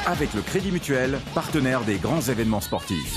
avec le Crédit Mutuel, partenaire des grands événements sportifs.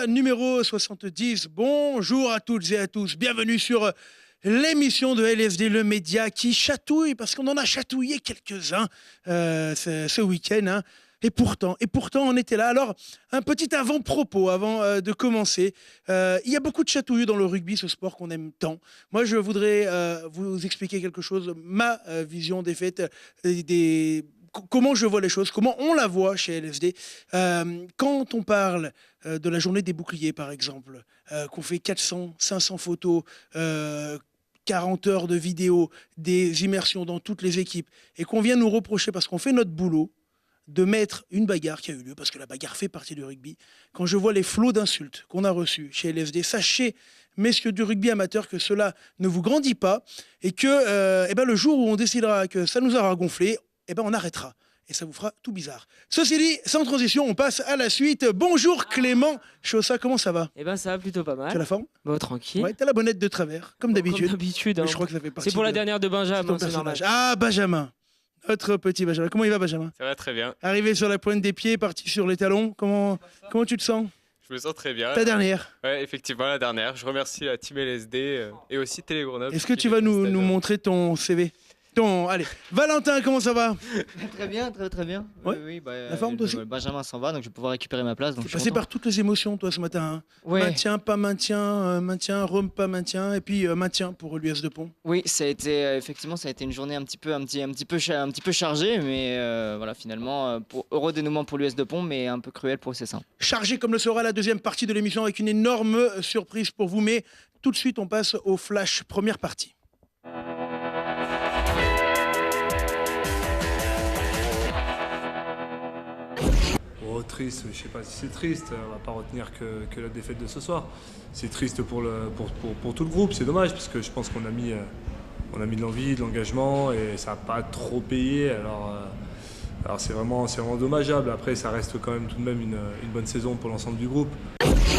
Numéro 70, bonjour à toutes et à tous, bienvenue sur l'émission de LSD, le média qui chatouille, parce qu'on en a chatouillé quelques-uns ce week-end, hein. Et pourtant, on était là. Alors, un petit avant-propos avant de commencer. Il y a beaucoup de chatouilles dans le rugby, ce sport qu'on aime tant. Moi, je voudrais vous expliquer quelque chose, ma vision des faits, comment je vois les choses, comment on la voit chez LSD. Quand on parle de la journée des boucliers, par exemple, qu'on fait 400, 500 photos, 40 heures de vidéos, des immersions dans toutes les équipes, et qu'on vient nous reprocher, parce qu'on fait notre boulot, de mettre une bagarre qui a eu lieu, parce que la bagarre fait partie du rugby. Quand je vois les flots d'insultes qu'on a reçus chez LSD, sachez, messieurs du rugby amateur, que cela ne vous grandit pas, et que le jour où on décidera que ça nous aura gonflé, on arrêtera. Et ça vous fera tout bizarre. Ceci dit, sans transition, on passe à la suite. Bonjour Clément Chaussat, comment ça va ? Ça va plutôt pas mal. Tu as la forme ? Tranquille. Ouais, t'as la bonnette de travers, comme d'habitude. Comme d'habitude. Mais je crois que ça fait partie. C'est pour la dernière de Benjamin, c'est normal. Ah, Benjamin, notre petit Benjamin. Comment il va, Benjamin ? Ça va très bien. Arrivé sur la pointe des pieds, parti sur les talons. Comment tu te sens ? Je me sens très bien. Ta dernière ? Ouais, effectivement, la dernière. Je remercie la team LSD et aussi Télé Grenoble. Est-ce que tu vas nous montrer ton CV ? Allez, Valentin, comment ça va ? Très bien, très bien. Ouais. Oui, la forme, toi aussi ? Benjamin s'en va, donc je vais pouvoir récupérer ma place. Tu es passé par toutes les émotions, toi, ce matin. Hein. Ouais. Maintien, pas maintien, maintien, Rome, pas maintien, et puis maintien pour l'US de Pont. Oui, ça a été une journée un petit peu chargée, mais voilà, finalement, heureux dénouement pour l'US de Pont, mais un peu cruel pour ses seins. Chargé comme le sera la deuxième partie de l'émission, avec une énorme surprise pour vous, mais tout de suite, on passe au flash, première partie. Triste, je sais pas si c'est triste, on va pas retenir que la défaite de ce soir. C'est triste pour tout le groupe, c'est dommage parce que je pense qu'on a mis de l'envie, de l'engagement et ça n'a pas trop payé. Alors c'est vraiment dommageable. Après ça reste quand même tout de même une bonne saison pour l'ensemble du groupe.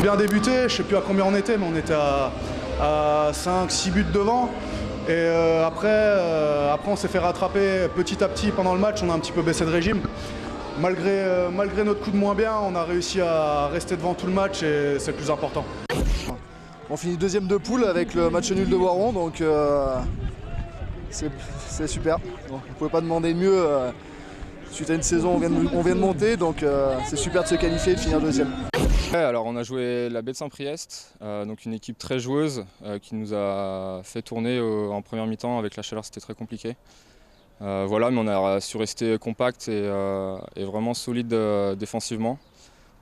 Bien débuté, je sais plus à combien on était, mais on était à 5-6 buts devant. Et après on s'est fait rattraper petit à petit pendant le match, on a un petit peu baissé de régime. Malgré notre coup de moins bien, on a réussi à rester devant tout le match et c'est le plus important. On finit deuxième de poule avec le match nul de Voiron, donc c'est super. Donc, on ne pouvait pas demander mieux suite à une saison on vient de monter, donc c'est super de se qualifier et de finir deuxième. Ouais, alors on a joué la baie de Saint-Priest, donc une équipe très joueuse qui nous a fait tourner en première mi-temps. Avec la chaleur, c'était très compliqué. Voilà, mais on a su rester compact et vraiment solide défensivement.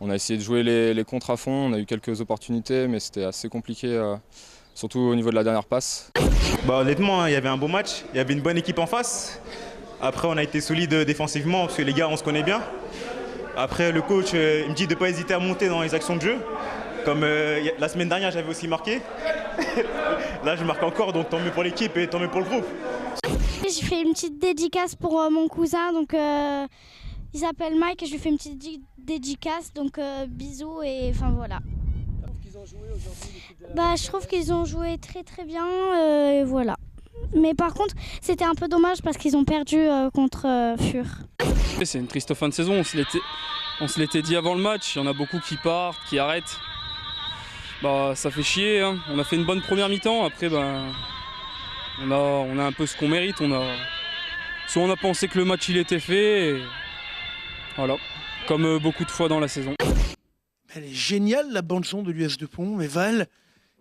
On a essayé de jouer les contres à fond, on a eu quelques opportunités, mais c'était assez compliqué, surtout au niveau de la dernière passe. Honnêtement, il y avait un beau match, il y avait une bonne équipe en face. Après, on a été solide défensivement parce que les gars, on se connaît bien. Après, le coach il me dit de ne pas hésiter à monter dans les actions de jeu. Comme la semaine dernière, j'avais aussi marqué. Là, je marque encore, donc tant mieux pour l'équipe et tant mieux pour le groupe. J'ai fait une petite dédicace pour mon cousin, donc il s'appelle Mike et je lui fais une petite dédicace, donc bisous et enfin voilà. Je trouve qu'ils ont joué très très bien et voilà. Mais par contre, c'était un peu dommage parce qu'ils ont perdu contre Fur. C'est une triste fin de saison, on se l'était dit avant le match, il y en a beaucoup qui partent, qui arrêtent. Ça fait chier, hein. On a fait une bonne première mi-temps, après on a un peu ce qu'on mérite. Soit on a pensé que le match il était fait, et voilà, comme beaucoup de fois dans la saison. Elle est géniale la bande son de l'US de Pont, mais Val,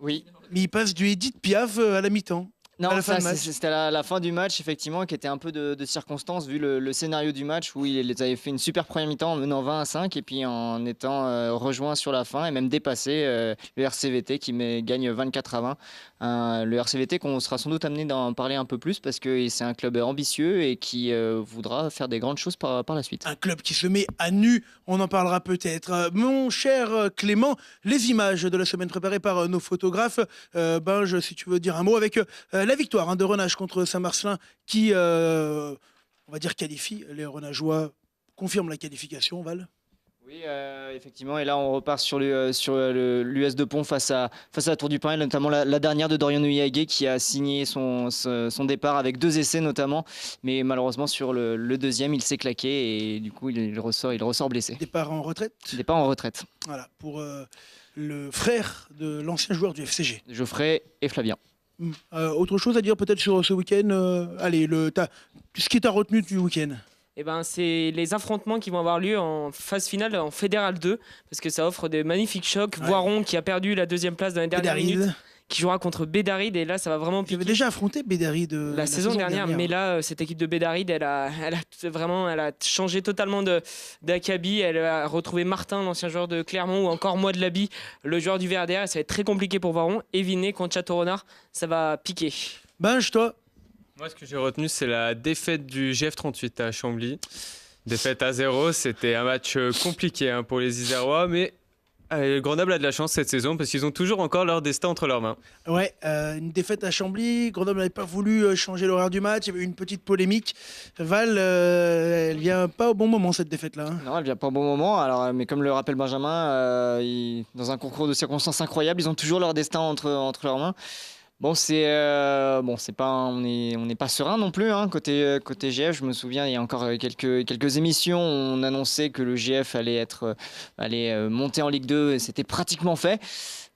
oui. Mais il passe du Edith Piaf à la mi-temps. Non, à la fin ça, du match. c'était à la fin du match, effectivement, qui était un peu de circonstance, vu le scénario du match, où ils avaient fait une super première mi-temps en menant 20-5, et puis en étant rejoint sur la fin, et même dépassé le RCVT qui gagne 24-20. Le RCVT qu'on sera sans doute amené d'en parler un peu plus, parce que c'est un club ambitieux et qui voudra faire des grandes choses par la suite. Un club qui se met à nu, on en parlera peut-être. Mon cher Clément, les images de la semaine préparées par nos photographes. Benj, si tu veux dire un mot avec la victoire de Renage contre Saint-Marcelin qui, on va dire, qualifie. Les Renageois confirment la qualification, Val. Oui, effectivement, et là on repart sur l'US de Pont face à la Tour du Pin, et notamment la dernière de Dorian Uyagé qui a signé son départ avec 2 essais notamment, mais malheureusement sur le deuxième il s'est claqué et du coup il ressort blessé. Départ en retraite. Départ en retraite. Voilà, pour le frère de l'ancien joueur du FCG. Geoffrey et Flavien. Autre chose à dire peut-être sur ce week-end. Allez, ce qui t'a retenu du week-end. Eh ben, c'est les affrontements qui vont avoir lieu en phase finale en Fédéral 2, parce que ça offre de magnifiques chocs. Ouais. Voiron qui a perdu la 2e place dans les dernières Bédaride. minutes, qui jouera contre Bédaride, et là ça va vraiment Tu piquer. avais déjà affronté Bédaride La saison dernière, mais là cette équipe de Bédaride, elle a changé totalement d'acabit. Elle a retrouvé Martin, l'ancien joueur de Clermont, ou encore Moi de Laby, le joueur du VRDR. Ça va être très compliqué pour Voiron. Et Vinet contre Château-Renard, ça va piquer. Benj, toi? Moi, ce que j'ai retenu, c'est la défaite du GF38 à Chambly. Défaite à 0, c'était un match compliqué pour les Isérois, mais Grenoble a de la chance cette saison parce qu'ils ont toujours encore leur destin entre leurs mains. Ouais, une défaite à Chambly. Grenoble n'avait pas voulu changer l'horaire du match. Il y avait eu une petite polémique. Val, elle vient pas au bon moment cette défaite-là. Non, elle vient pas au bon moment. Alors, mais comme le rappelle Benjamin, dans un concours de circonstances incroyables, ils ont toujours leur destin entre leurs mains. Bon, c'est pas, on n'est pas serein non plus côté GF. Je me souviens, il y a encore quelques émissions, on annonçait que le GF allait monter en Ligue 2 et c'était pratiquement fait.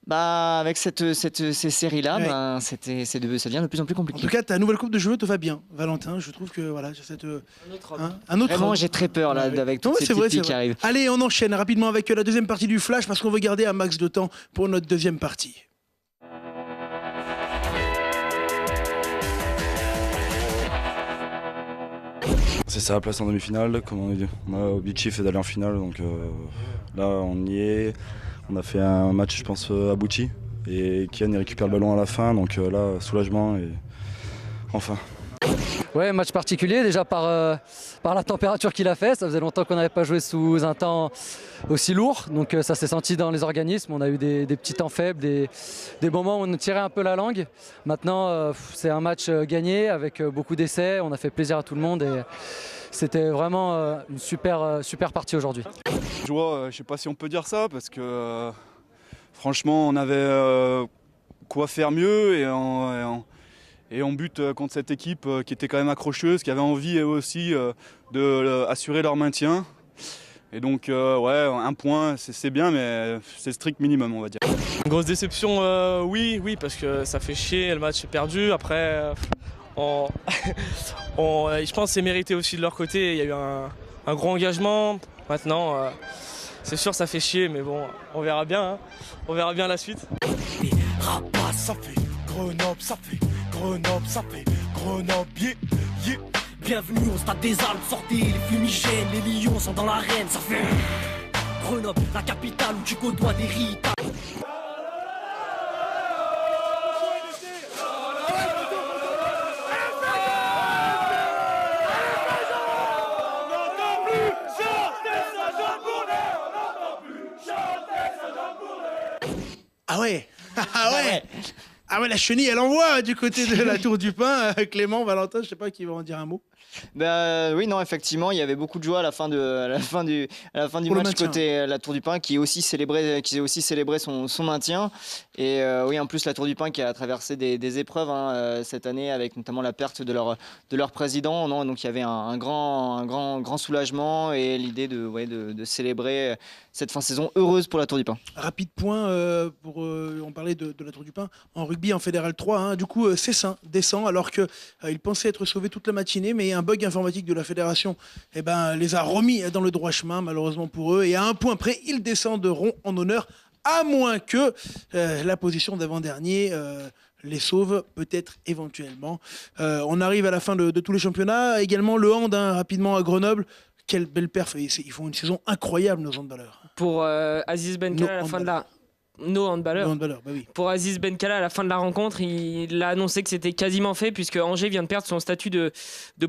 Bah, avec ces séries-là, Ouais. ça devient de plus en plus En compliqué. tout cas, ta nouvelle coupe de cheveux te va bien, Valentin. Je trouve que voilà, j'ai cette un autre. Vraiment, j'ai très peur là, Ouais. avec toutes Ouais, ces c'est vrai, petites c'est filles qui vrai. arrivent. Allez, on enchaîne rapidement avec la deuxième partie du Flash parce qu'on veut garder un max de temps pour notre deuxième partie. C'est ça la place en demi-finale, comme on a objectif d'aller en finale, donc là on y est. On a fait un match je pense abouti et Kian il récupère le ballon à la fin, donc là soulagement et enfin. Ouais, match particulier déjà par la température qu'il a fait. Ça faisait longtemps qu'on n'avait pas joué sous un temps aussi lourd, donc ça s'est senti dans les organismes. On a eu des petits temps faibles, des moments où on tirait un peu la langue. Maintenant, c'est un match gagné avec beaucoup d'essais. On a fait plaisir à tout le monde et c'était vraiment une super partie aujourd'hui. Je ne sais pas si on peut dire ça parce que franchement, on avait quoi faire mieux et on bute contre cette équipe qui était quand même accrocheuse, qui avait envie aussi d'assurer leur maintien. Et donc, un point, c'est bien, mais c'est strict minimum, on va dire. Une grosse déception, oui, parce que ça fait chier, le match est perdu. Après, je pense que c'est mérité aussi de leur côté. Il y a eu un gros engagement. Maintenant, c'est sûr, ça fait chier, mais bon, on verra bien. On verra bien la suite. Rabat, ça fait Grenoble, ça fait Grenoble, ça fait Grenoble, yeah. Bienvenue au stade des Alpes, sortez les fumigènes, les lions sont dans l'arène, ça fait Grenoble, la capitale où tu côtoies des ritas. Ah ouais. Ah ouais. Ah ouais, la chenille, elle envoie du côté de la Tour du Pin. Clément, Valentin, je sais pas qui va en dire un mot. Oui, non, effectivement, il y avait beaucoup de joie à la fin du Pour le match maintien. côté la Tour du Pin qui a aussi célébré son maintien. Et oui, en plus la Tour du Pin qui a traversé des épreuves cette année avec notamment la perte de leur président. Non, donc il y avait un grand soulagement et l'idée de célébrer cette fin de saison heureuse pour la Tour du Pin. Rapide point on parlait de la Tour du Pin en rugby en Fédéral 3. Du coup, Cessin descend alors qu'il pensait être sauvé toute la matinée, mais un bug informatique de la fédération les a remis dans le droit chemin, malheureusement pour eux. Et à un point près, ils descendront en honneur, à moins que la position d'avant-dernier les sauve, peut-être éventuellement. On arrive à la fin de tous les championnats. Également le hand, rapidement à Grenoble. Quelle belle perf. Ils font une saison incroyable, nos handballeurs. Pour Aziz Benkala, à la fin de la... Nos handballeurs. Bah oui. Pour Aziz Benkala, à la fin de la rencontre, il a annoncé que c'était quasiment fait puisque Angers vient de perdre son statut de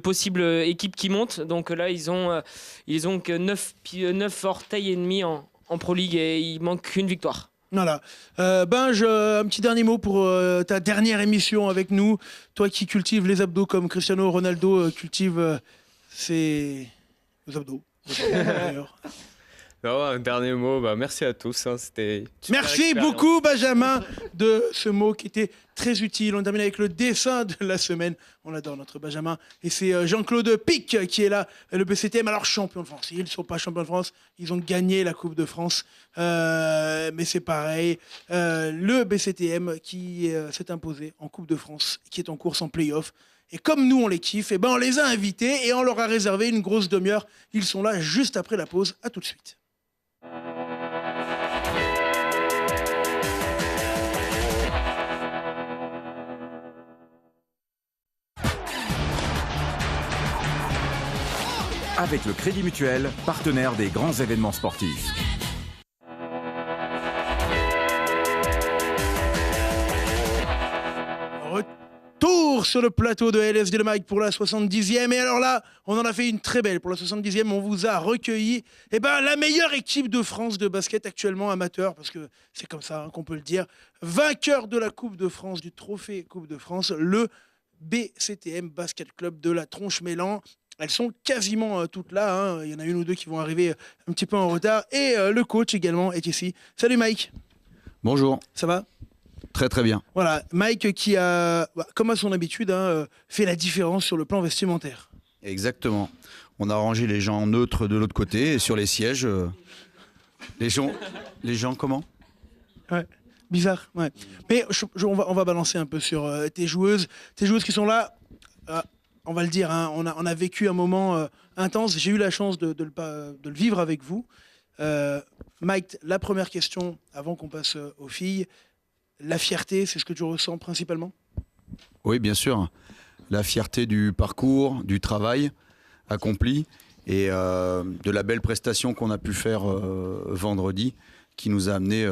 possible équipe qui monte. Donc là, ils ont que 9 orteils et demi en Pro League et il manque qu'une victoire. Voilà. Benj, un petit dernier mot pour ta dernière émission avec nous. Toi qui cultives les abdos comme Cristiano Ronaldo cultive ses abdos. D'ailleurs. Non, un dernier mot, merci à tous. C'était merci beaucoup Benjamin de ce mot qui était très utile. On termine avec le dessin de la semaine. On adore notre Benjamin. Et c'est Jean-Claude Pic qui est là, le BCTM. Alors champion de France. Ils ne sont pas champions de France. Ils ont gagné la Coupe de France. Mais c'est pareil. Le BCTM qui s'est imposé en Coupe de France, qui est en course en play-off. Et comme nous, on les kiffe, on les a invités et on leur a réservé une grosse demi-heure. Ils sont là juste après la pause. À tout de suite. Avec le Crédit Mutuel, partenaire des grands événements sportifs. Retour sur le plateau de LSD Le Mag pour la 70e. Et alors là, on en a fait une très belle. Pour la 70e, on vous a recueilli la meilleure équipe de France de basket actuellement amateur, parce que c'est comme ça qu'on peut le dire. Vainqueur de la Coupe de France, du trophée Coupe de France, le BCTM Basket Club de la Tronche-Mélan. Elles sont quasiment toutes là. Il y en a une ou deux qui vont arriver un petit peu en retard. Et le coach également est ici. Salut Mike. Bonjour. Ça va ? Très très bien. Voilà, Mike qui a, comme à son habitude, fait la différence sur le plan vestimentaire. Exactement. On a rangé les gens neutres de l'autre côté et sur les sièges, les gens comment ? Ouais, bizarre. Ouais. Mais on va balancer un peu sur tes joueuses qui sont là. On va le dire, on a vécu un moment intense. J'ai eu la chance de le vivre avec vous. Mike, la première question avant qu'on passe aux filles. La fierté, c'est ce que tu ressens principalement ? Oui, bien sûr. La fierté du parcours, du travail accompli et de la belle prestation qu'on a pu faire vendredi qui nous a amené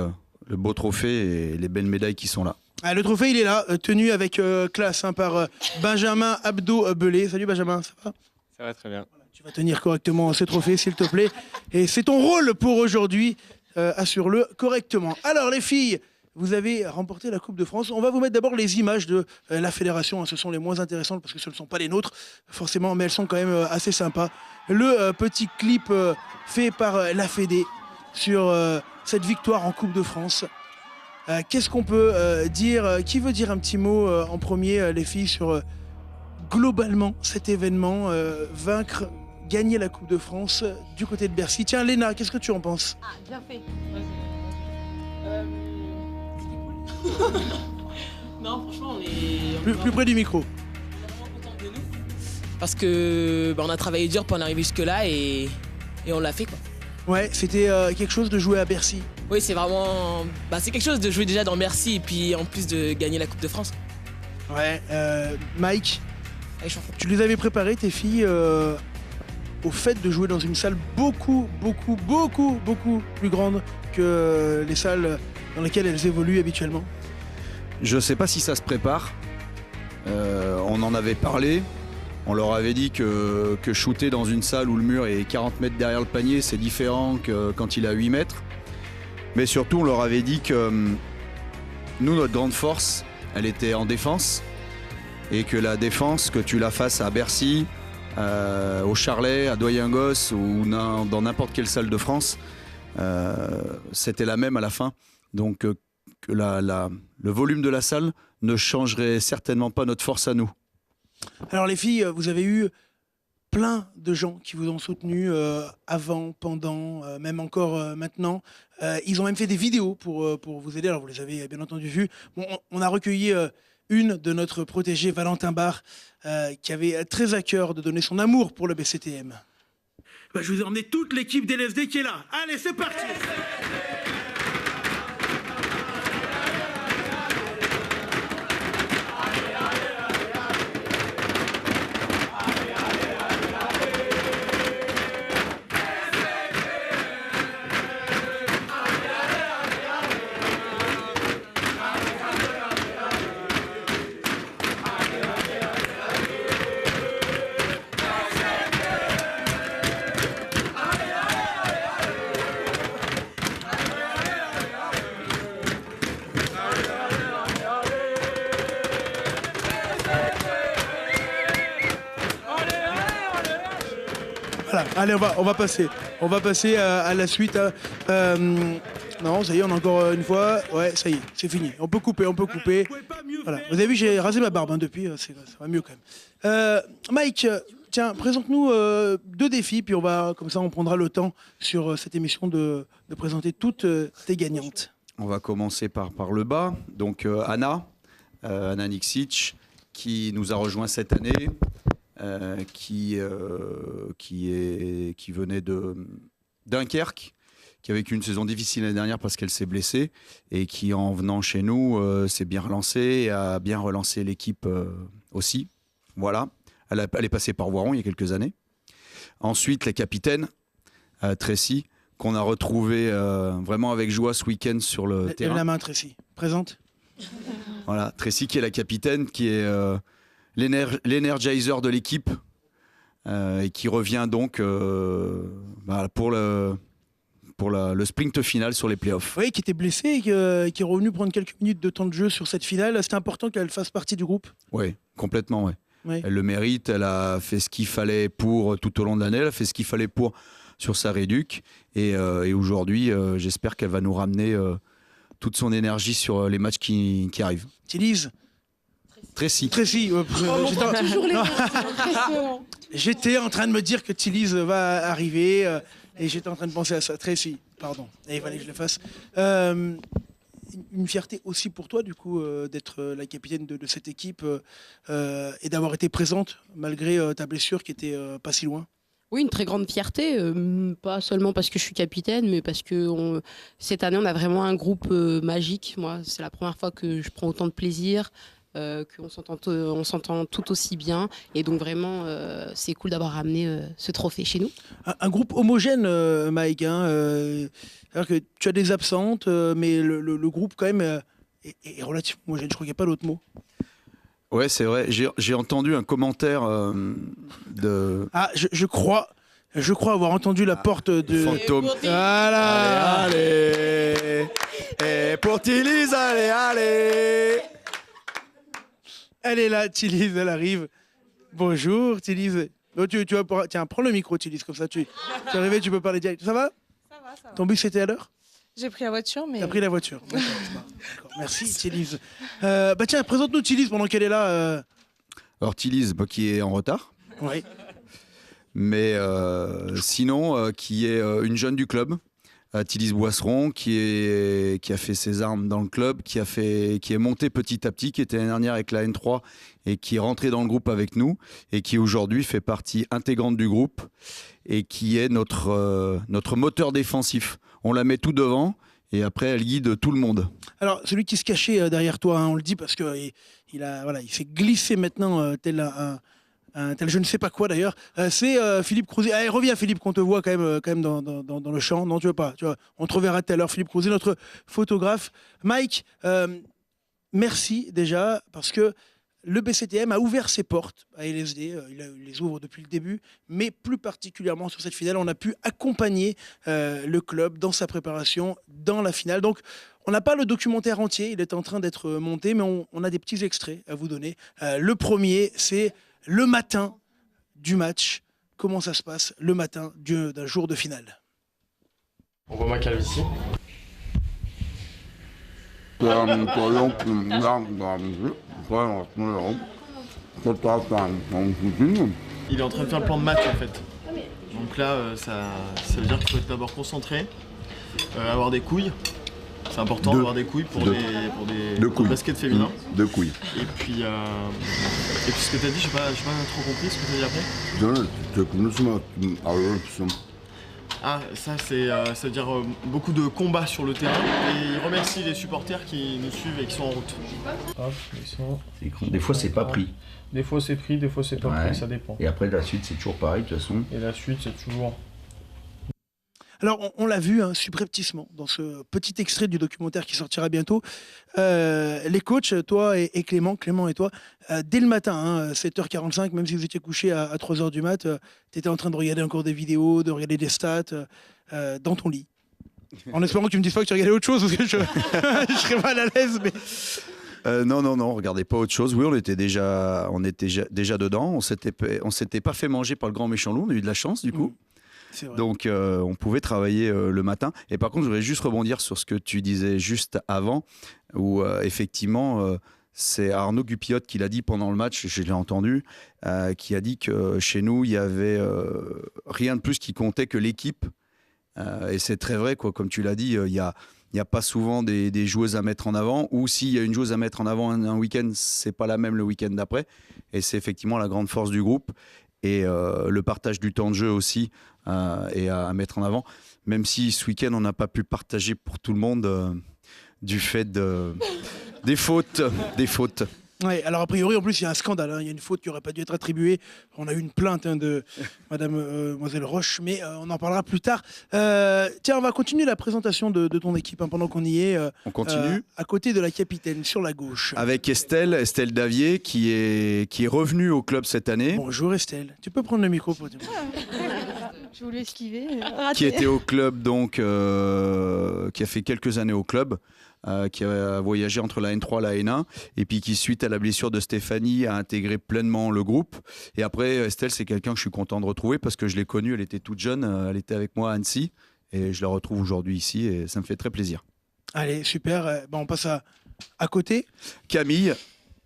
le beau trophée et les belles médailles qui sont là. Le trophée, il est là, tenu avec classe par Benjamin Abdo-Belé. Salut Benjamin, ça va ? Ça va très bien. Tu vas tenir correctement ce trophée, s'il te plaît. Et c'est ton rôle pour aujourd'hui. Assure-le correctement. Alors les filles, vous avez remporté la Coupe de France. On va vous mettre d'abord les images de la fédération. Ce sont les moins intéressantes parce que ce ne sont pas les nôtres, forcément, mais elles sont quand même assez sympas. Le petit clip fait par la Fédé sur cette victoire en Coupe de France. Qu'est-ce qu'on peut dire ? Qui veut dire un petit mot en premier, les filles, sur globalement cet événement, gagner la Coupe de France du côté de Bercy ? Tiens, Léna, qu'est-ce que tu en penses ? Bien fait. Non, franchement, on est plus près du micro. Vraiment content de nous parce que on a travaillé dur pour en arriver jusque-là et on l'a fait quoi. Ouais, c'était quelque chose de jouer à Bercy. Oui, c'est vraiment c'est quelque chose de jouer déjà dans Bercy et puis en plus de gagner la Coupe de France. Ouais, Mike, tu les avais préparées tes filles au fait de jouer dans une salle beaucoup plus grande que les salles dans lesquelles elles évoluent habituellement? Je ne sais pas si ça se prépare. On en avait parlé. On leur avait dit que shooter dans une salle où le mur est 40 mètres derrière le panier, c'est différent que quand il est à 8 mètres. Mais surtout, on leur avait dit que nous, notre grande force, elle était en défense. Et que la défense, que tu la fasses à Bercy, au Charlet, à Doyengosse ou dans n'importe quelle salle de France, c'était la même à la fin. Donc que le volume de la salle ne changerait certainement pas notre force à nous. Alors les filles, vous avez eu plein de gens qui vous ont soutenu avant, pendant, même encore maintenant. Ils ont même fait des vidéos pour vous aider. Alors vous les avez bien entendu vues. Bon, on a recueilli une de notre protégé Valentin Barre qui avait très à cœur de donner son amour pour le BCTM. Je vous ai emmené toute l'équipe d'LSD qui est là. Allez, c'est parti. Allez, on va passer à la suite. Non, ça y est, on a encore une fois. Ouais, ça y est, c'est fini. On peut couper. Voilà. Vous avez vu, j'ai rasé ma barbe depuis, ça va mieux quand même. Mike, tiens, présente-nous 2 défis, puis comme ça on prendra le temps sur cette émission de présenter toutes tes gagnantes. On va commencer par le bas. Donc Anna Niksic, qui nous a rejoint cette année, qui venait de Dunkerque, qui a vécu une saison difficile l'année dernière parce qu'elle s'est blessée et qui, en venant chez nous, s'est bien relancée et a bien relancé l'équipe aussi. Voilà. Elle est passée par Voiron il y a quelques années. Ensuite, la capitaine, Tracy, qu'on a retrouvée vraiment avec joie ce week-end sur le terrain. Lève la main, Tracy. Présente. Voilà, Tracy qui est la capitaine, qui est l'energizer de l'équipe et qui revient donc pour le sprint final sur les playoffs. Oui, qui était blessée et qui est revenu prendre quelques minutes de temps de jeu sur cette finale. C'était important qu'elle fasse partie du groupe. Oui, complètement, oui. Oui. Elle le mérite, elle a fait ce qu'il fallait pour tout au long de l'année, elle a fait ce qu'il fallait sur sa réduc et aujourd'hui, j'espère qu'elle va nous ramener toute son énergie sur les matchs qui arrivent. Tillise Tracy. J'étais en train de me dire que Tillise va arriver et j'étais en train de penser à ça. Tracy, pardon, il fallait que je le fasse. Une fierté aussi pour toi, du coup, d'être la capitaine de cette équipe et d'avoir été présente malgré ta blessure qui était pas si loin. Oui, une très grande fierté, pas seulement parce que je suis capitaine, mais parce que cette année, on a vraiment un groupe magique. Moi, c'est la première fois que je prends autant de plaisir, qu'on s'entend tout aussi bien. Et donc, vraiment, c'est cool d'avoir ramené ce trophée chez nous. Un groupe homogène, Mike. C'est-à-dire que tu as des absentes, mais le groupe, quand même, est relativement homogène. Je crois qu'il n'y a pas d'autre mot. Ouais, c'est vrai. J'ai entendu un commentaire de... Ah, je crois avoir entendu la porte de... Fantôme. Voilà. Allez. Et pour Tillise, allez. Elle est là, Tillise, elle arrive. Bonjour, Tillise. Oh, tu vas pouvoir... Tiens, prends le micro, Tillise, comme ça, tu es arrivé, tu peux parler direct. Ça va ? Ça va. Ton bus était à l'heure ? J'ai pris la voiture, mais... T'as pris la voiture. D'accord. Merci, Tillise. Tiens, présente-nous Tillise pendant qu'elle est là. Alors, Tillise, qui est en retard. Oui. Mais sinon, qui est une jeune du club. Tillise Boisseron, qui a fait ses armes dans le club, qui est montée petit à petit, qui était l'année dernière avec la N3 et qui est rentrée dans le groupe avec nous et qui aujourd'hui fait partie intégrante du groupe et qui est notre moteur défensif. On la met tout devant et après elle guide tout le monde. Alors celui qui se cachait derrière toi, on le dit parce qu'il s'est glissé maintenant tel je ne sais pas quoi d'ailleurs, c'est Philippe Crouzet. Allez, reviens Philippe, qu'on te voit quand même dans le champ. Non, tu veux pas, on te reverra tout à l'heure. Philippe Crouzet, notre photographe. Mike, merci déjà parce que le BCTM a ouvert ses portes à LSD, il les ouvre depuis le début, mais plus particulièrement sur cette finale, on a pu accompagner le club dans sa préparation, dans la finale. Donc, on n'a pas le documentaire entier, il est en train d'être monté, mais on a des petits extraits à vous donner. Le premier, c'est le matin du match. Comment ça se passe le matin d'un jour de finale? On voit ma calvitie. Il est en train de faire le plan de match en fait. Donc là, ça veut dire qu'il faut être d'abord concentré, avoir des couilles. C'est important d'avoir des couilles pour le basket féminin. Deux couilles. Et puis ce que tu as dit, je n'ai pas trop compris ce que tu as dit après. Ah, ça veut dire beaucoup de combats sur le terrain. Et il remercie les supporters qui nous suivent et qui sont en route. Hop, des fois c'est pas pris. Des fois c'est pris, des fois c'est pas pris, ça dépend. Et après la suite c'est toujours pareil de toute façon. Et la suite c'est toujours... Alors, on l'a vu subrepticement dans ce petit extrait du documentaire qui sortira bientôt. Les coachs, toi et Clément et toi, dès le matin, 7h45, même si vous étiez couché à 3h du mat, tu étais en train de regarder encore des vidéos, de regarder des stats dans ton lit. En espérant que tu me dises pas que tu regardais autre chose, parce que je serais mal à l'aise. Mais... Non, on regardait pas autre chose. Oui, on était déjà dedans. On s'était pas fait manger par le grand méchant loup. On a eu de la chance du coup. Donc on pouvait travailler le matin. Et par contre, je voudrais juste rebondir sur ce que tu disais juste avant, où effectivement, c'est Arnaud Gupillot qui l'a dit pendant le match, je l'ai entendu, qui a dit que chez nous, il y avait rien de plus qui comptait que l'équipe. Et c'est très vrai, quoi. Comme tu l'as dit, il n'y a pas souvent des joueuses à mettre en avant, ou s'il y a une joueuse à mettre en avant un week-end, c'est pas la même le week-end d'après. Et c'est effectivement la grande force du groupe. Et le partage du temps de jeu aussi est à mettre en avant. Même si ce week-end, on n'a pas pu partager pour tout le monde du fait des fautes. Ouais, alors a priori, en plus, il y a un scandale. Il y a une faute qui n'aurait pas dû être attribuée. On a eu une plainte de Mademoiselle Roche, mais on en parlera plus tard. Tiens, on va continuer la présentation de ton équipe pendant qu'on y est. On continue. À côté de la capitaine, sur la gauche. Avec Estelle Davier, qui est revenue au club cette année. Bonjour Estelle. Tu peux prendre le micro pour dire. Je voulais esquiver. Qui était au club, donc, qui a fait quelques années au club. Qui a voyagé entre la N3 et la N1, et puis qui, suite à la blessure de Stéphanie, a intégré pleinement le groupe. Et après, Estelle, c'est quelqu'un que je suis content de retrouver parce que je l'ai connue, elle était toute jeune, elle était avec moi à Annecy, et je la retrouve aujourd'hui ici, et ça me fait très plaisir. Allez, super. On passe à côté. Camille,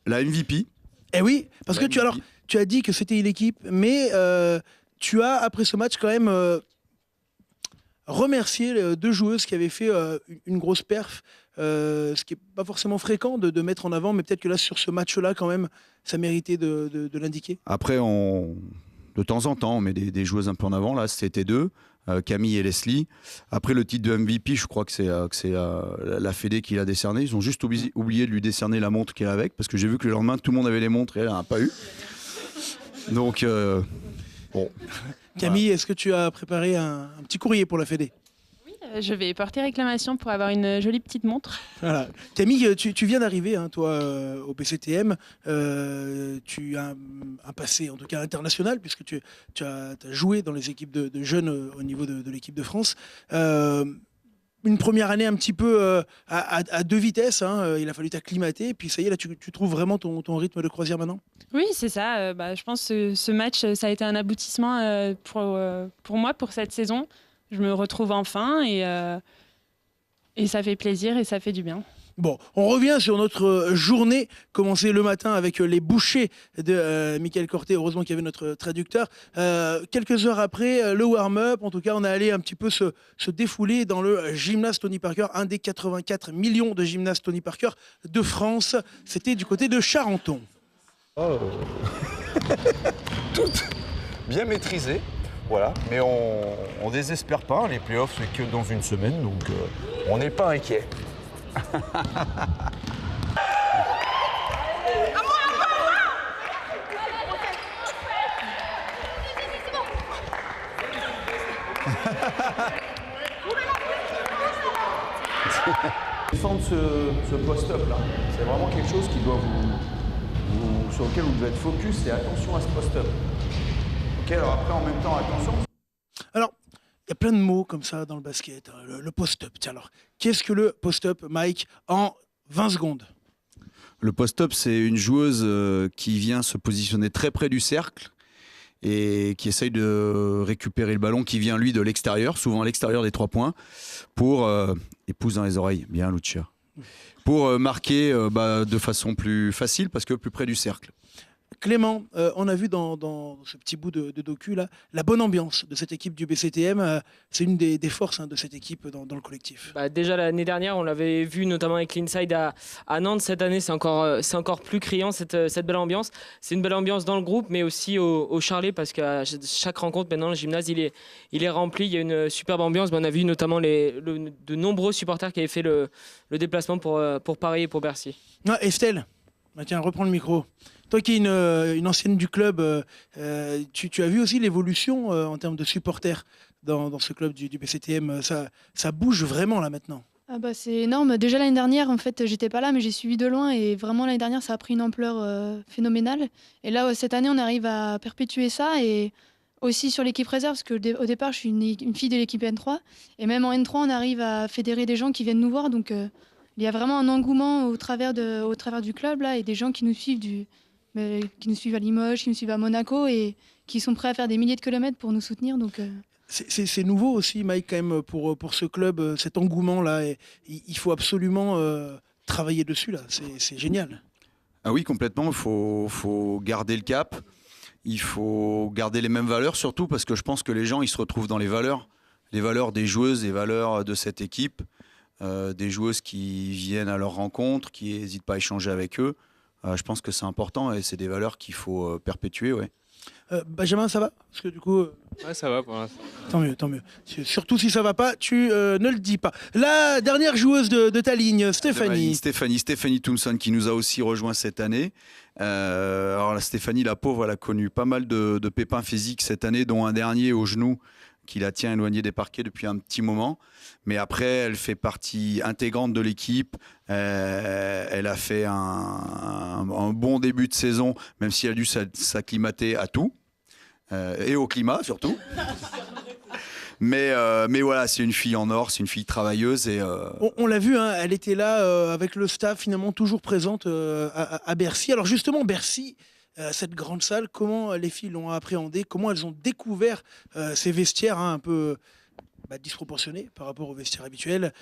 la MVP. Eh oui, parce que tu as dit que c'était une équipe, mais tu as, après ce match, quand même remercié deux joueuses qui avaient fait une grosse perf. Ce qui n'est pas forcément fréquent de mettre en avant, mais peut-être que là, sur ce match-là, quand même, ça méritait de l'indiquer. Après, de temps en temps, on met des joueuses un peu en avant. Là, c'était deux, Camille et Leslie. Après, le titre de MVP, je crois que c'est la Fédé qui l'a décerné. Ils ont juste oublié de lui décerner la montre qu'elle a avec, parce que j'ai vu que le lendemain, tout le monde avait les montres et elle n'en a pas eu. Donc, bon. Camille, est-ce que tu as préparé un petit courrier pour la Fédé ? Je vais porter réclamation pour avoir une jolie petite montre. Voilà. Camille, tu viens d'arriver, toi, au BCTM. Tu as un passé, en tout cas international, puisque tu as joué dans les équipes de jeunes au niveau de l'équipe de France. Une première année un petit peu à deux vitesses. Il a fallu t'acclimater. Puis ça y est, là, tu trouves vraiment ton rythme de croisière maintenant ? Oui, c'est ça. Je pense que ce match, ça a été un aboutissement pour moi, pour cette saison. Je me retrouve enfin et ça fait plaisir et ça fait du bien. Bon, on revient sur notre journée, commencée le matin avec les bouchées de Michael Corté. Heureusement qu'il y avait notre traducteur. Quelques heures après, le warm-up, en tout cas, on est allé un petit peu se défouler dans le gymnase Tony Parker, un des 84 millions de gymnases Tony Parker de France. C'était du côté de Charenton. Oh. Tout bien maîtrisé. Voilà, mais on désespère pas, les playoffs c'est que dans une semaine, donc on n'est pas inquiet. Défendre ce post-up là, c'est vraiment quelque chose qui doit sur lequel vous devez être focus et attention à ce post-up. Ok, alors après en même temps, attention. Alors, il y a plein de mots comme ça dans le basket. Le post-up, tiens alors, qu'est-ce que le post-up, Mike, en 20 secondes ? Le post-up, c'est une joueuse qui vient se positionner très près du cercle et qui essaye de récupérer le ballon qui vient, lui, de l'extérieur, souvent à l'extérieur des 3 points, pour, épouse dans les oreilles, bien Lucia, pour marquer de façon plus facile parce que plus près du cercle. Clément, on a vu dans ce petit bout de docu là, la bonne ambiance de cette équipe du BCTM. C'est une des forces de cette équipe dans le collectif. Déjà l'année dernière, on l'avait vu notamment avec l'Inside à Nantes. Cette année, c'est encore plus criant cette belle ambiance. C'est une belle ambiance dans le groupe, mais aussi au Charlet, parce qu'à chaque rencontre maintenant, le gymnase il est rempli. Il y a une superbe ambiance. On a vu notamment de nombreux supporters qui avaient fait le déplacement pour Paris et pour Bercy. Estelle, tiens, reprends le micro. Toi qui es une ancienne du club, tu as vu aussi l'évolution en termes de supporters dans ce club du BCTM. Ça bouge vraiment là maintenant. C'est énorme. Déjà l'année dernière, en fait, j'étais pas là, mais j'ai suivi de loin et vraiment l'année dernière, ça a pris une ampleur phénoménale. Et là, cette année, on arrive à perpétuer ça et aussi sur l'équipe réserve, parce que au départ, je suis une fille de l'équipe N3 et même en N3, on arrive à fédérer des gens qui viennent nous voir. Donc, il y a vraiment un engouement au travers du club là et des gens qui nous suivent qui nous suivent à Limoges, qui nous suivent à Monaco et qui sont prêts à faire des milliers de kilomètres pour nous soutenir. Donc, C'est nouveau aussi, Mike, quand même, pour ce club, cet engouement-là. Il faut absolument travailler dessus, là. C'est génial. Ah oui, complètement. Il faut garder le cap. Il faut garder les mêmes valeurs, surtout parce que je pense que les gens, ils se retrouvent dans les valeurs des joueuses, les valeurs de cette équipe, des joueuses qui viennent à leur rencontre, qui n'hésitent pas à échanger avec eux. Je pense que c'est important et c'est des valeurs qu'il faut perpétuer, ouais. Benjamin, ça va? Parce que du coup, Ouais, ça va pour l'instant. tant mieux, tant mieux. Surtout si ça va pas, tu ne le dis pas. La dernière joueuse de ta ligne, Stéphanie. Stéphanie Thompson qui nous a aussi rejoint cette année. Alors la Stéphanie, la pauvre, elle a connu pas mal de pépins physiques cette année, dont un dernier au genou qui la tient éloignée des parquets depuis un petit moment. Mais après, elle fait partie intégrante de l'équipe. Elle a fait un bon début de saison, même si elle a dû s'acclimater à tout. Et au climat surtout. Mais voilà, c'est une fille en or, c'est une fille travailleuse. Et on l'a vu, hein, elle était là avec le staff, finalement toujours présente à Bercy. Alors justement, Bercy, cette grande salle, comment les filles l'ont appréhendée, comment elles ont découvert ces vestiaires un peu disproportionnés par rapport aux vestiaires habituels.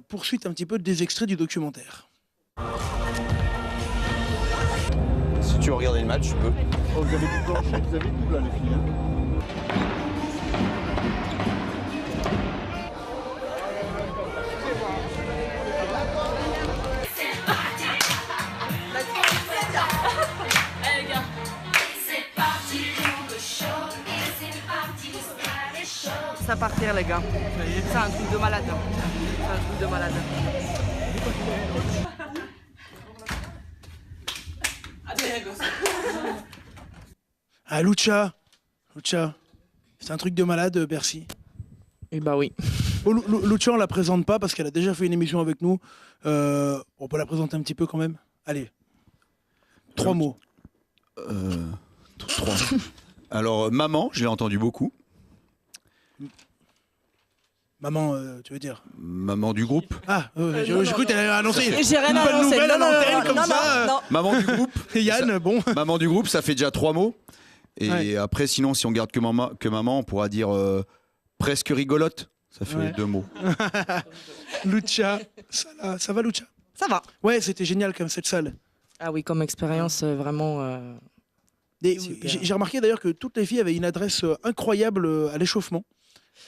Poursuite un petit peu des extraits du documentaire. Si tu veux regarder le match, tu peux. Oh, vous avez tout là, les filles. Ça partir les gars. C'est un truc de malade. C'est un truc de malade. Ah, Lucha, c'est un truc de malade, Bercy. Eh bah oui. Oh, Lucha, on la présente pas parce qu'elle a déjà fait une émission avec nous. On peut la présenter un petit peu quand même. Allez, 3 mots. 3. Alors, maman, je l'ai entendu beaucoup. Maman, tu veux dire? Maman du groupe. Ah, j'ai cru que tu allais annoncer J'ai rien une bonne annoncé. nouvelle à Non, l'antenne comme non, ça. non. Maman du groupe. Yann, bon. Maman du groupe, ça fait déjà 3 mots. Et Ouais. après, sinon, si on garde que maman, on pourra dire presque rigolote. Ça fait 2 mots. Lucha, ça va Lucha? Ça va. Ouais, c'était génial comme cette salle. Ah oui, comme expérience, vraiment. J'ai remarqué d'ailleurs que toutes les filles avaient une adresse incroyable à l'échauffement.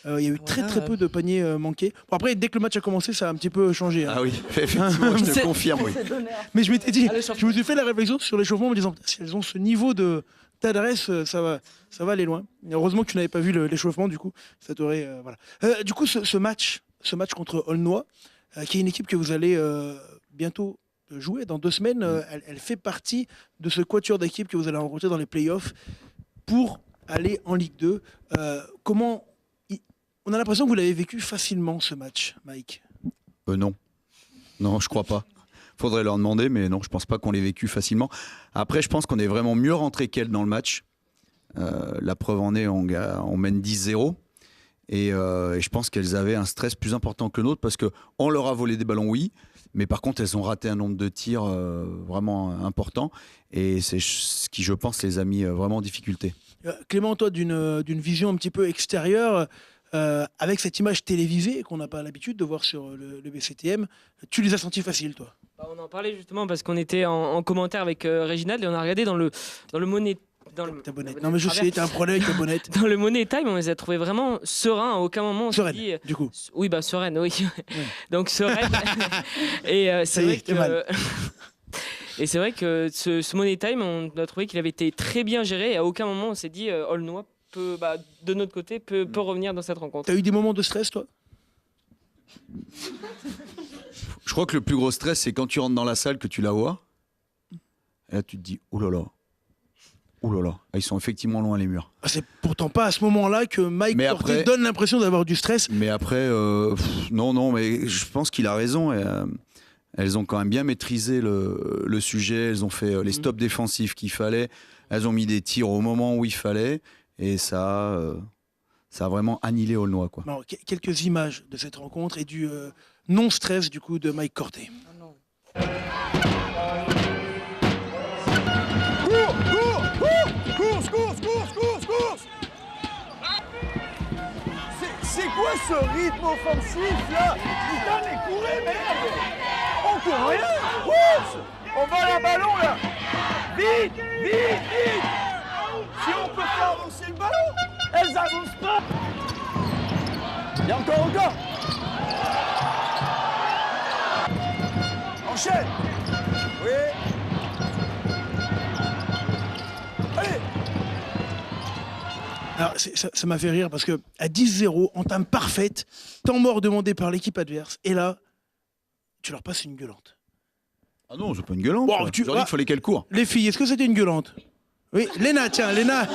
Il y a eu très peu de paniers manqués. Bon, après, dès que le match a commencé, ça a un petit peu changé. Hein. Ah oui, effectivement, je te confirme. Oui. Mais je m'étais dit, je me suis fait la réflexion sur l'échauffement en me disant, si elles ont ce niveau d'adresse, ça va aller loin. Et heureusement que tu n'avais pas vu l'échauffement, du coup, ça t'aurait. Voilà. Du coup, ce match contre Aulnois, qui est une équipe que vous allez bientôt jouer dans 2 semaines, elle fait partie de ce quatuor d'équipes que vous allez rencontrer dans les playoffs pour aller en Ligue 2. Comment. On a l'impression que vous l'avez vécu facilement ce match, Mike. Non. Non, je crois pas. Faudrait leur demander, mais non, je pense pas qu'on l'ait vécu facilement. Après, je pense qu'on est vraiment mieux rentré qu'elles dans le match. La preuve en est, on mène 10-0. Et je pense qu'elles avaient un stress plus important que le nôtre parce qu'on leur a volé des ballons, oui. Mais par contre, elles ont raté un nombre de tirs vraiment important. Et c'est ce qui, je pense, les a mis vraiment en difficulté. Clément, toi, d'une vision un petit peu extérieure, avec cette image télévisée qu'on n'a pas l'habitude de voir sur le BCTM, tu les as sentis faciles, toi? On en parlait justement parce qu'on était en commentaire avec Réginald et on a regardé dans le Money. Ta bonnette. Non mais je sais, t'as un problème avec ta bonnette. Dans le Money Time, on les a trouvés vraiment sereins. À aucun moment on s'est dit. Du coup. Oui, sereine, oui. Donc sereine. Et c'est vrai que. Et c'est vrai que ce Money Time, on a trouvé qu'il avait été très bien géré. Et à aucun moment on s'est dit Aulnois peut, de notre côté, peut revenir dans cette rencontre. T'as eu des moments de stress, toi? Je crois que le plus gros stress, c'est quand tu rentres dans la salle, que tu la vois. Et là, tu te dis, oh là là. Ouh là là, ils sont effectivement loin les murs. C'est pourtant pas à ce moment-là que Mike Corté donne l'impression d'avoir du stress. Mais après, non, mais je pense qu'il a raison. Elles ont quand même bien maîtrisé le sujet. Elles ont fait les stops défensifs qu'il fallait. Elles ont mis des tirs au moment où il fallait. Et ça a vraiment annihilé Aulnois, quoi. Non, quelques images de cette rencontre et du non-stress du coup de Mike Corté. Course! quoi ce rythme offensif là? Putain, mais courez, merde! On court rien! Oups! On va à la ballon là! Vite! Vite! Vite! Si on peut faire avancer le ballon, elles avancent pas! Il y a encore! Enchaîne! Oui! Allez! Alors, ça m'a fait rire parce que à 10-0, entame parfaite, temps mort demandé par l'équipe adverse, et là, tu leur passes une gueulante. Ah non, c'est pas une gueulante. Bon, J'ai dit qu'il fallait qu'elle court. Les filles, est-ce que c'était une gueulante? Oui, Léna, tiens, Léna,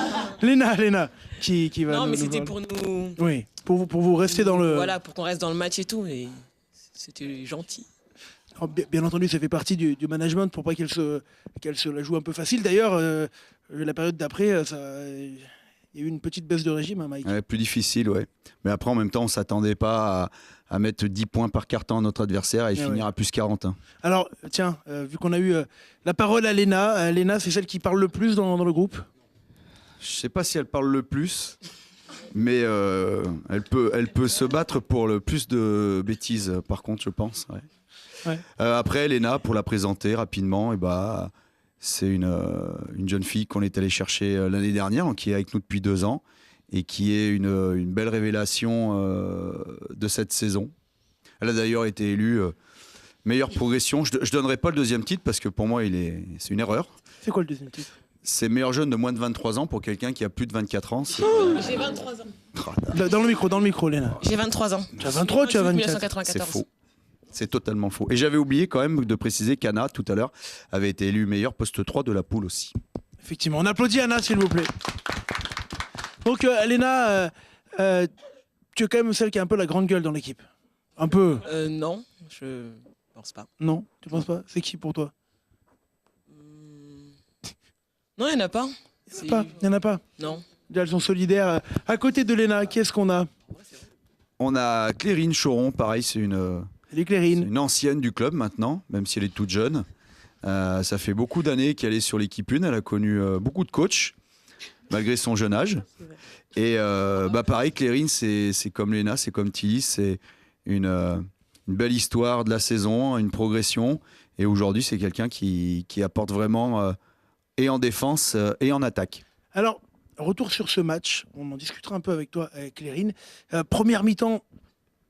qui va. Non, mais nous c'était parler. pour nous. Oui, pour vous rester dans le. Voilà, pour qu'on reste dans le match et tout, et c'était gentil. Alors, bien entendu, ça fait partie du management pour pas qu'elle se la joue un peu facile. D'ailleurs, la période d'après, il y a eu une petite baisse de régime, hein, Mike. Ouais, plus difficile, ouais. Mais après, en même temps, on s'attendait pas à mettre 10 points par carton à notre adversaire et finir à plus 40. Hein. Alors, tiens, vu qu'on a eu la parole à Léna, Léna, c'est celle qui parle le plus dans le groupe. Je sais pas si elle parle le plus, mais elle peut se battre pour le plus de bêtises, par contre, je pense. Ouais. Ouais. Après, Léna, pour la présenter rapidement, c'est une jeune fille qu'on est allé chercher l'année dernière, qui est avec nous depuis 2 ans et qui est une belle révélation de cette saison. Elle a d'ailleurs été élue meilleure progression. Je ne donnerai pas le 2e titre parce que pour moi, c'est une erreur. C'est quoi le 2e titre? C'est meilleur jeune de moins de 23 ans pour quelqu'un qui a plus de 24 ans. J'ai 23 ans. Dans le micro, Léna. J'ai 23 ans. Tu as 23, tu as 24. 1994. C'est faux. C'est totalement faux. Et j'avais oublié quand même de préciser qu'Anna, tout à l'heure, avait été élue meilleure poste 3 de la poule aussi. Effectivement. On applaudit Anna, s'il vous plaît. Donc, Léna, tu es quand même celle qui a un peu la grande gueule dans l'équipe. Un peu. Non, je pense pas. Non, tu penses pas? C'est qui pour toi? Non, il n'y en a pas. Il n'y en a pas. Non. Elles sont solidaires. À côté de Léna, qu'est-ce qu'on a? On a Clérine Choron, pareil, c'est une ancienne du club maintenant, même si elle est toute jeune. Ça fait beaucoup d'années qu'elle est sur l'équipe 1. Elle a connu beaucoup de coachs, malgré son jeune âge. Et pareil, Clérine, c'est comme Léna, c'est comme Tilly, c'est une belle histoire de la saison, une progression. Et aujourd'hui, c'est quelqu'un qui apporte vraiment et en défense et en attaque. Alors, retour sur ce match. On en discutera un peu avec toi, Clérine. Première mi-temps,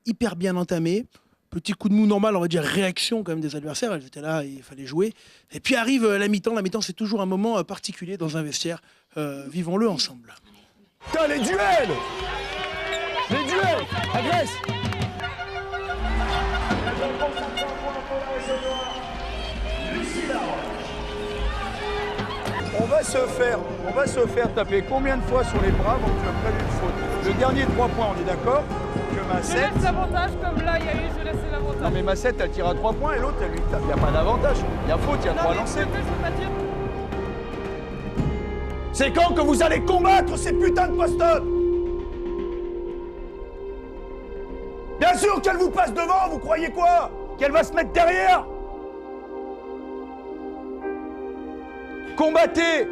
hyper bien entamée. Petit coup de mou normal, on va dire réaction quand même des adversaires. Elles étaient là, il fallait jouer. Et puis arrive la mi-temps. La mi-temps, c'est toujours un moment particulier dans un vestiaire. Vivons-le ensemble. Putain, les duels! Les duels! Agresse! On va se faire taper combien de fois sur les bras avant que tu prennes une faute? Le dernier 3 points, on est d'accord? Que Massette... Je laisse l'avantage comme là, il y a eu, je laisse l'avantage. Non mais Massette, elle tire à 3 points et l'autre, elle lui tape. Il n'y a pas d'avantage. Il y a faute, il y a 3 lancers. C'est quand que vous allez combattre ces putains de post-up? Bien sûr qu'elle vous passe devant, vous croyez quoi? Qu'elle va se mettre derrière? Combattez,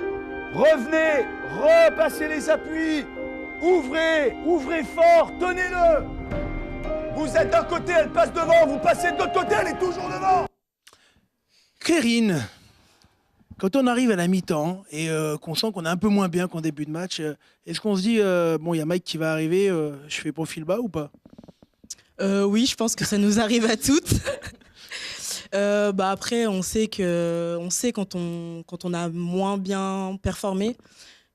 revenez, repassez les appuis, ouvrez fort, tenez-le. Vous êtes d'un côté, elle passe devant, vous passez de l'autre côté, elle est toujours devant. Clérine, quand on arrive à la mi-temps et qu'on sent qu'on est un peu moins bien qu'en début de match, est-ce qu'on se dit, bon, il y a Mike qui va arriver, je fais profil bas ou pas? Oui, je pense que ça nous arrive à toutes. Après, on sait quand on a moins bien performé.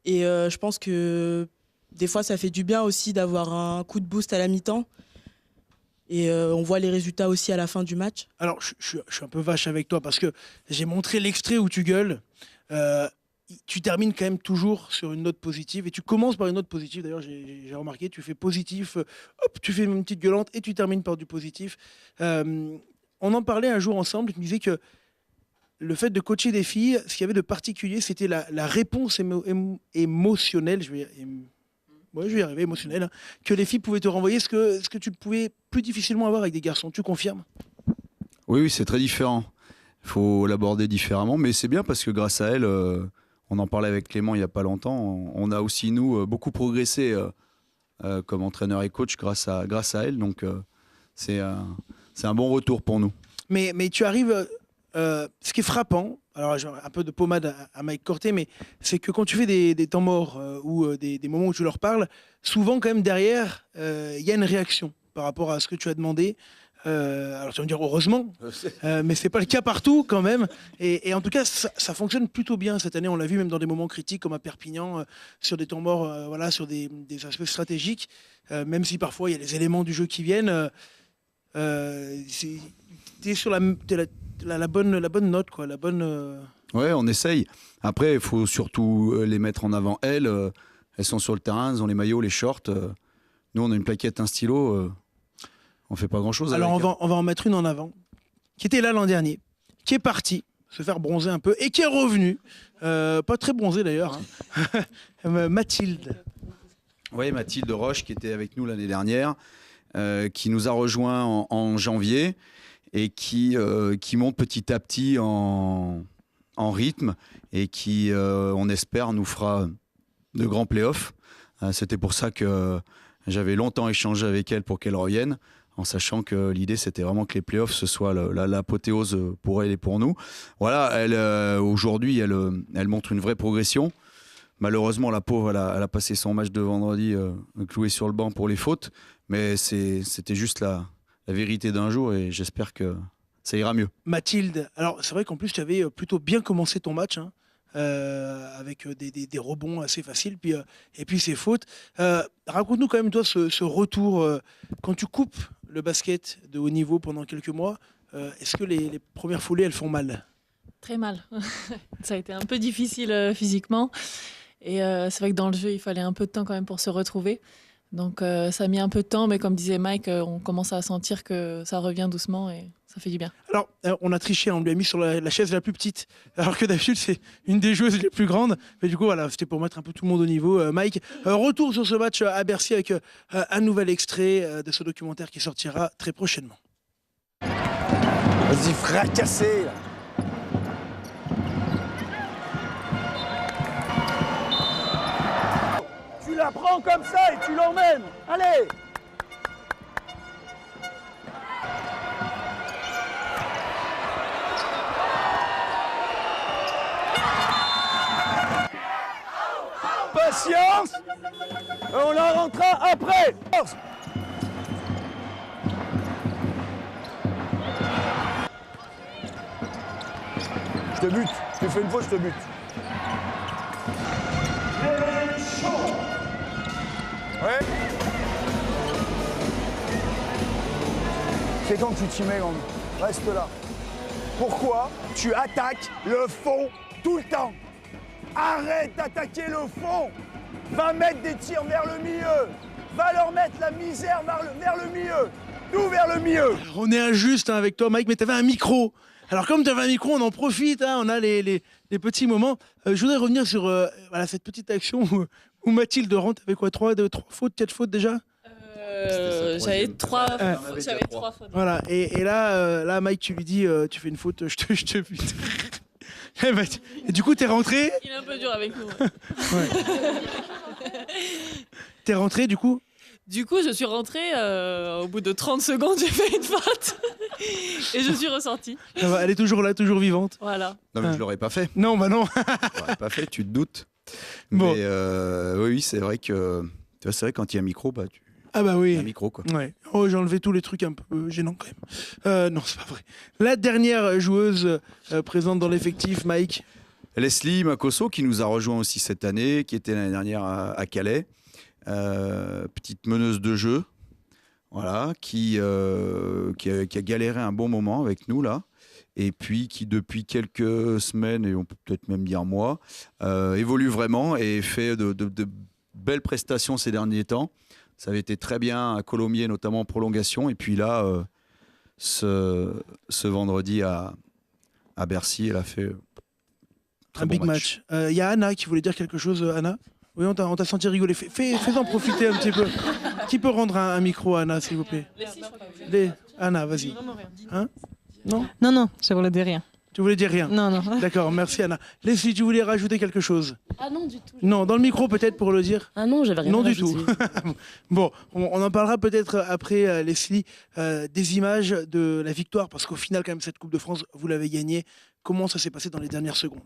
Et je pense que des fois, ça fait du bien aussi d'avoir un coup de boost à la mi-temps. Et on voit les résultats aussi à la fin du match. Alors, je suis un peu vache avec toi parce que j'ai montré l'extrait où tu gueules. Tu termines quand même toujours sur une note positive et tu commences par une note positive. D'ailleurs, j'ai remarqué, tu fais positif, hop, tu fais une petite gueulante et tu termines par du positif. On en parlait un jour ensemble. Tu me disais que le fait de coacher des filles, ce qu'il y avait de particulier, c'était la réponse émotionnelle. Je vais y arriver, émotionnelle, hein, que les filles pouvaient te renvoyer, ce que tu pouvais plus difficilement avoir avec des garçons. Tu confirmes? Oui, c'est très différent. Il faut l'aborder différemment, mais c'est bien parce que grâce à elle, on en parlait avec Clément il n'y a pas longtemps, on a aussi, nous, beaucoup progressé comme entraîneur et coach grâce à elle. Donc c'est un bon retour pour nous. Mais tu arrives, ce qui est frappant, alors j'ai un peu de pommade à Mike Corté, mais c'est que quand tu fais des temps morts ou des moments où tu leur parles, souvent quand même derrière, il y a une réaction par rapport à ce que tu as demandé. Alors tu vas me dire heureusement, mais c'est pas le cas partout quand même. Et en tout cas, ça fonctionne plutôt bien cette année. On l'a vu même dans des moments critiques comme à Perpignan, sur des temps morts, voilà, sur des aspects stratégiques. Même si parfois il y a les éléments du jeu qui viennent, t'es sur la bonne note, quoi, la bonne. Ouais, on essaye. Après, il faut surtout les mettre en avant. Elles sont sur le terrain, elles ont les maillots, les shorts. Nous, on a une plaquette, un stylo. On fait pas grand-chose. Alors, on va en mettre une en avant, qui était là l'an dernier, qui est partie se faire bronzer un peu et qui est revenue. Pas très bronzée d'ailleurs. Hein. Mathilde. Oui, Mathilde Roche, qui était avec nous l'année dernière, qui nous a rejoints en janvier et qui monte petit à petit en rythme et qui, on espère, nous fera de grands playoffs. C'était pour ça que j'avais longtemps échangé avec elle pour qu'elle revienne, en sachant que l'idée, c'était vraiment que les playoffs, ce soit l'apothéose pour elle et pour nous. Voilà, aujourd'hui, elle montre une vraie progression. Malheureusement, la pauvre, elle a passé son match de vendredi cloué sur le banc pour les fautes, mais c'était juste la vérité d'un jour et j'espère que ça ira mieux. Mathilde, alors c'est vrai qu'en plus, tu avais plutôt bien commencé ton match, hein, avec des rebonds assez faciles, et puis ces fautes. Raconte-nous quand même, toi, ce retour, quand tu coupes le basket de haut niveau pendant quelques mois, est-ce que les premières foulées, elles font mal ? Très mal. Ça a été un peu difficile physiquement. Et c'est vrai que dans le jeu, il fallait un peu de temps quand même pour se retrouver. Donc ça a mis un peu de temps, mais comme disait Mike, on commence à sentir que ça revient doucement et ça fait du bien. Alors, on a triché, on lui a mis sur la chaise la plus petite, alors que d'habitude, c'est une des joueuses les plus grandes. Mais du coup, voilà, c'était pour mettre un peu tout le monde au niveau. Mike, retour sur ce match à Bercy avec un nouvel extrait de ce documentaire qui sortira très prochainement. Vas-y, fracassez là. Tu la prends comme ça et tu l'emmènes. Allez! Patience! On la rentrera après! Je te bute. Tu fais une faute, je te bute. Ouais. C'est quand tu t'y mets, Gandhi. Reste là. Pourquoi tu attaques le fond tout le temps? Arrête d'attaquer le fond. Va mettre des tirs vers le milieu. Va leur mettre la misère vers le milieu. Tout vers le milieu. On est injuste avec toi, Mike, mais tu avais un micro. Alors comme tu avais un micro, on en profite, hein, on a les petits moments. Je voudrais revenir sur voilà, cette petite action où Mathilde rentre avec quoi, 3 fautes, 4 fautes déjà. J'avais 3 fautes. Voilà, et là, Mike, tu lui dis, tu fais une faute, je te bute. Et du coup, t'es rentré. Il est un peu dur avec nous. Ouais. T'es rentré du coup. Du coup, je suis rentrée, au bout de 30 secondes, j'ai fait une faute et je suis ressortie. Elle est toujours là, toujours vivante. Voilà. Non, mais je l'aurais pas fait. Non, bah non. Je l'aurais pas fait, tu te doutes. Bon. Mais oui, c'est vrai que tu vois, c'est vrai quand il y a un micro, bah tu. Ah bah oui. Un micro quoi. Ouais. Oh, j'ai enlevé tous les trucs un peu gênants quand même. Non, c'est pas vrai. La dernière joueuse présente dans l'effectif, Mike. Leslie Makosso qui nous a rejoint aussi cette année, qui était l'année dernière à Calais. Petite meneuse de jeu, voilà, qui a galéré un bon moment avec nous là, et puis qui depuis quelques semaines et on peut peut-être même dire mois évolue vraiment et fait de belles prestations ces derniers temps. Ça avait été très bien à Colomiers, notamment en prolongation, et puis là ce vendredi à Bercy, elle a fait un big match. Il y a Anna qui voulait dire quelque chose. Anna? Oui, on t'a senti rigoler. Fais-en profiter un petit peu. Qui peut rendre un micro à Anna, s'il vous plaît? Anna, vas-y. Vraiment rien. Hein? Non? Non, je voulais dire rien. Tu voulais dire rien? Non. D'accord, merci Anna. Leslie, tu voulais rajouter quelque chose? Ah non, du tout. Non, dans le micro peut-être pour le dire? Ah non, j'avais rien Non à du tout. Bon, on en parlera peut-être après, Leslie, des images de la victoire, parce qu'au final, quand même, cette Coupe de France, vous l'avez gagnée. Comment ça s'est passé dans les dernières secondes?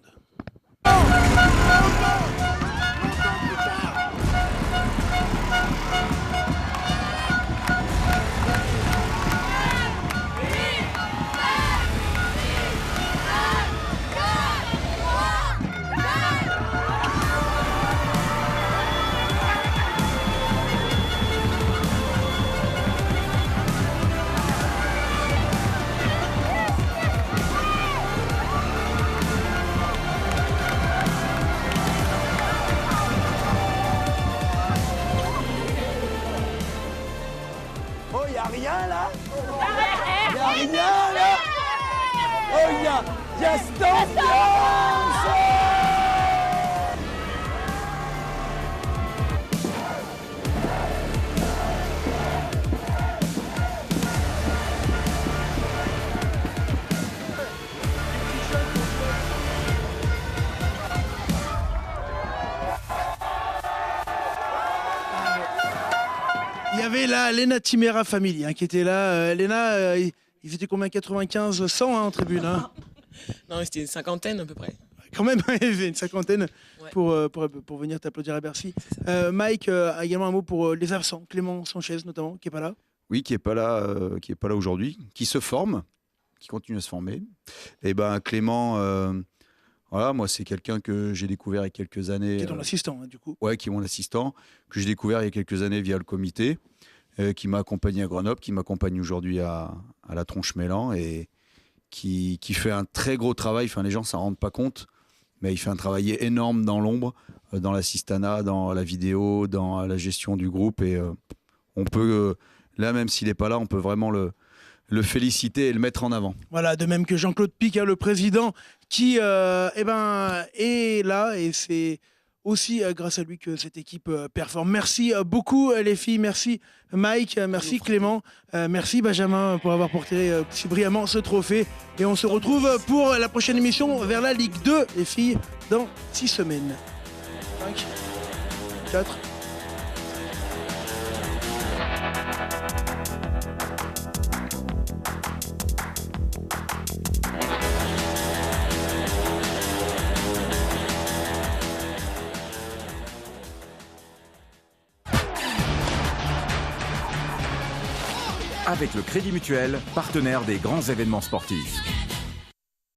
Oh, y a rien là? Y a rien là? Oh, y a cette ambiance! Il y avait là Lena Timera Family qui était là. Lena, ils étaient combien? 95, 100 en tribune Non, c'était une cinquantaine à peu près. Quand même, il y avait une cinquantaine pour venir t'applaudir à Bercy. Mike a également un mot pour les absents, Clément Sanchez notamment, qui n'est pas là. Oui, qui est pas là aujourd'hui, qui se forme, qui continue à se former. Et ben Clément, voilà, moi c'est quelqu'un que j'ai découvert il y a quelques années. Qui est ton assistant, du coup. Ouais, qui est mon assistant, que j'ai découvert il y a quelques années via le comité, qui m'a accompagné à Grenoble, qui m'accompagne aujourd'hui à la Tronche-Mélan et qui fait un très gros travail. Enfin, les gens ne s'en rendent pas compte, mais il fait un travail énorme dans l'ombre, dans l'assistanat, dans la vidéo, dans la gestion du groupe. Et on peut, là, même s'il n'est pas là, on peut vraiment le féliciter et le mettre en avant. Voilà, de même que Jean-Claude Pic, le président, qui est là, et c'est aussi grâce à lui que cette équipe performe. Merci beaucoup les filles, merci Mike, merci Clément, merci Benjamin pour avoir porté si brillamment ce trophée. Et on se retrouve pour la prochaine émission vers la Ligue 2, les filles, dans 6 semaines. 5, 4... Avec le Crédit Mutuel, partenaire des grands événements sportifs.